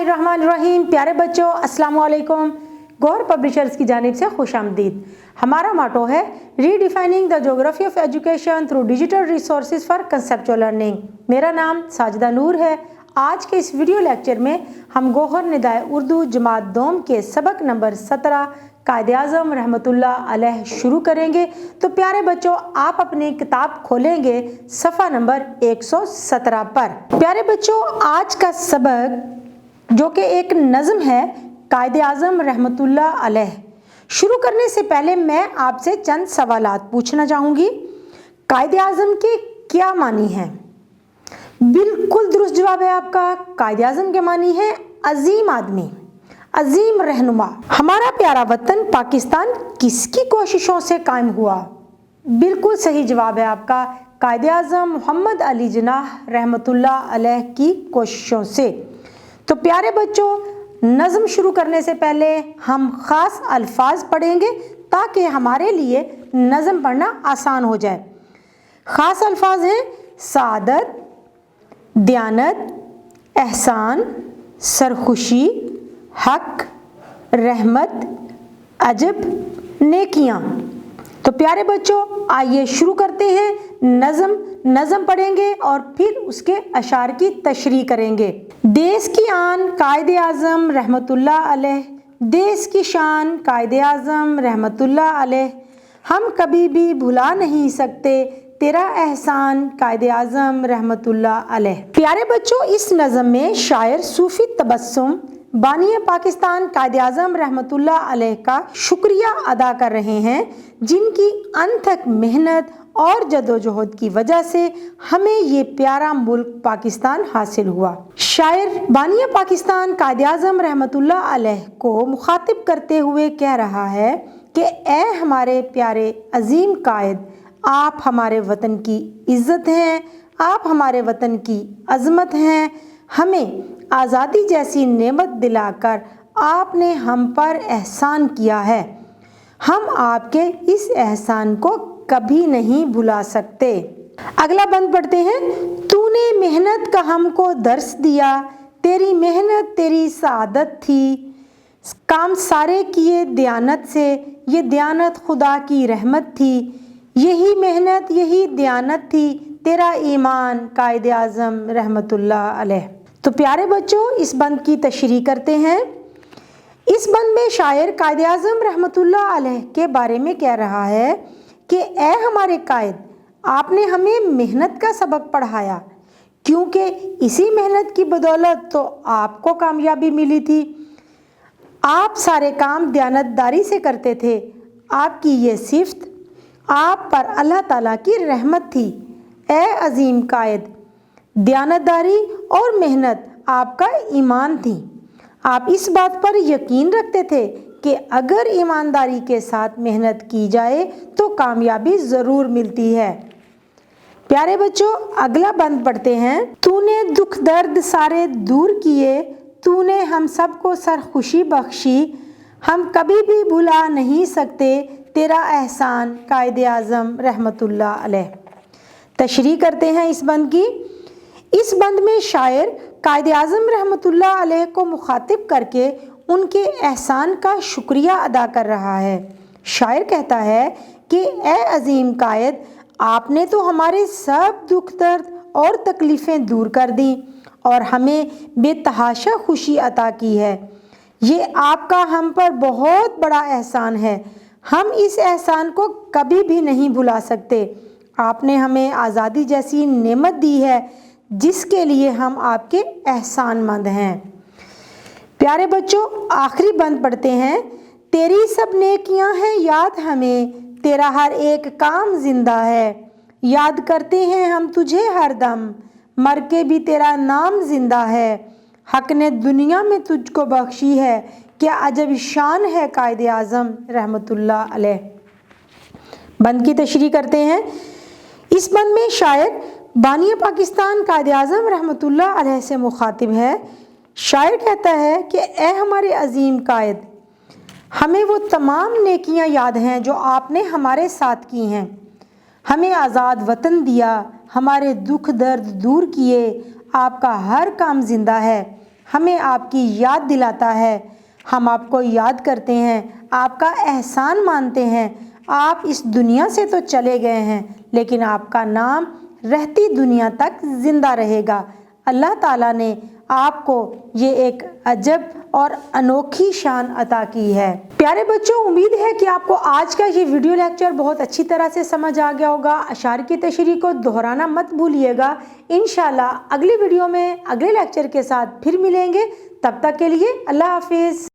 बिस्मिल्लाहिर्रहमानिर्रहीम। प्यारे बच्चों, अस्सलाम वालेकुम। गौहर पब्लिशर्स की जानिब से खुश आमदीद। हमारा मोटो है redefining the geography of education through digital resources for conceptual learning. मेरा नाम साजिदा नूर है। आज के इस वीडियो लेक्चर में हम गौहर निदाए उर्दू जमात दोम के सबक नंबर 17 कायदे आज़म रहमतुल्लाह अलैह शुरू करेंगे। तो प्यारे बच्चों, आप अपनी किताब खोलेंगे सफ़ा नंबर 117 पर। प्यारे बच्चों, आज का सबक जो कि एक नज़म है कायदे आज़म रहमतुल्लाह अलैह, शुरू करने से पहले मैं आपसे चंद सवालात पूछना चाहूँगी। कायदे आज़म के क्या मानी हैं? बिल्कुल दुरुस्त जवाब है आपका। कायदे आज़म के मानी है अजीम आदमी, अजीम रहनुमा। हमारा प्यारा वतन पाकिस्तान किसकी कोशिशों से कायम हुआ? बिल्कुल सही जवाब है आपका। कायदे आज़म मोहम्मद अली जिन्नाह रहमतुल्लाह अलैह की कोशिशों से। तो प्यारे बच्चों, नज़म शुरू करने से पहले हम ख़ास अल्फाज पढ़ेंगे ताकि हमारे लिए नज़म पढ़ना आसान हो जाए। ख़ास अल्फाज हैं सादत, दयानत, एहसान, सरखुशी, हक, रहमत, अजब, नेकियां। तो प्यारे बच्चों, आइए शुरू करते हैं। नज़म पढ़ेंगे और फिर उसके अशार की तशरीह करेंगे। देश की आन कायदे आज़म रहमतुल्लाह अलैह, देश की शान कायदे आज़म रहमतुल्लाह अलैह, हम कभी भी भुला नहीं सकते तेरा एहसान कायदे आज़म रहमतुल्लाह अलैह। प्यारे बच्चों, इस नज़म में शायर सूफी तबस्सुम बानिए पाकिस्तान कायदे आज़म रहमतुल्लाह अलैह का शुक्रिया अदा कर रहे हैं, जिनकी अनथक मेहनत और जदोजहद की वजह से हमें ये प्यारा मुल्क पाकिस्तान हासिल हुआ। शायर बानिए पाकिस्तान कायदे आज़म रहमतुल्लाह अलैह को मुखातिब करते हुए कह रहा है कि ए हमारे प्यारे अजीम कायद, आप हमारे वतन की इज़्ज़त हैं, आप हमारे वतन की अज़मत हैं। हमें आज़ादी जैसी नेमत दिलाकर आपने हम पर एहसान किया है। हम आपके इस एहसान को कभी नहीं भुला सकते। अगला बंद पढ़ते हैं। तूने मेहनत का हमको दर्स दिया, तेरी मेहनत तेरी सादत थी, काम सारे किए दयानत से, ये दयानत खुदा की रहमत थी, यही मेहनत यही दयानत थी, तेरा ईमान कायदे आज़म रहमतुल्लाह अलैह। तो प्यारे बच्चों, इस बंद की तशरीह करते हैं। इस बंद में शायर कायदे आज़म रहमतुल्लाह अलैह के बारे में कह रहा है कि ए हमारे कायद, आपने हमें मेहनत का सबक पढ़ाया, क्योंकि इसी मेहनत की बदौलत तो आपको कामयाबी मिली थी। आप सारे काम दयानतदारी से करते थे। आपकी ये सिफ्त आप पर अल्लाह ताला की रहमत थी। ए अजीम कायद, दयानतदारी और मेहनत आपका ईमान थी। आप इस बात पर यकीन रखते थे कि अगर ईमानदारी के साथ मेहनत की जाए तो कामयाबी ज़रूर मिलती है। प्यारे बच्चों, अगला बंद पढ़ते हैं। तूने दुख दर्द सारे दूर किए, तूने हम सबको सरखुशी बख्शी, हम कभी भी भुला नहीं सकते तेरा एहसान कायदे आज़म रहमतुल्लाह अलैह। तशरीह करते हैं इस बंद की। इस बंद में शायर कायदे आज़म रहमतुल्लाह अलैह को मुखातिब करके उनके एहसान का शुक्रिया अदा कर रहा है। शायर कहता है कि ए अजीम कायद, आपने तो हमारे सब दुख दर्द और तकलीफ़ें दूर कर दी और हमें बेतहाशा खुशी अता की है। ये आपका हम पर बहुत बड़ा एहसान है। हम इस एहसान को कभी भी नहीं भुला सकते। आपने हमें आज़ादी जैसी नेमत दी है, जिसके लिए हम आपके एहसानमंद हैं। प्यारे बच्चों, आखिरी बंद पढ़ते हैं। तेरी सब नेकियां हैं याद हमें, तेरा हर एक काम जिंदा है, याद करते हैं हम तुझे हर दम, मर के भी तेरा नाम जिंदा है। हक ने दुनिया में तुझको बख्शी है, क्या अजब शान है कायदे आज़म रहमतुल्लाह अलैह। बंद की तशरीह करते हैं। इस बंद में शायर बानिए पाकिस्तान कायदे आज़म रहमतुल्लाह अलैह से मुखातिब है। शायर कहता है कि ए हमारे अजीम कायद, हमें वो तमाम नेकियां याद हैं जो आपने हमारे साथ की हैं। हमें आज़ाद वतन दिया, हमारे दुख दर्द दूर किए, आपका हर काम जिंदा है। ہمیں آپ کی یاد دلاتا ہے۔ ہم آپ کو یاد کرتے ہیں، آپ کا احسان مانتے ہیں۔ آپ اس دنیا سے تو چلے گئے ہیں، لیکن آپ کا نام رہتی دنیا تک زندہ رہے گا۔ اللہ تعالیٰ نے آپ کو یہ ایک عجب اور انوکھی شان عطا کی ہے۔ پیارے بچوں، امید ہے کہ آپ کو آج کا یہ ویڈیو لیکچر بہت اچھی طرح سے سمجھ آ گیا ہوگا۔ اشعار کی تشریح کو دہرانا مت بھولیے گا۔ انشاءاللہ اگلی ویڈیو میں اگلے لیکچر کے ساتھ پھر ملیں گے۔ تب تک کے لیے اللہ حافظ۔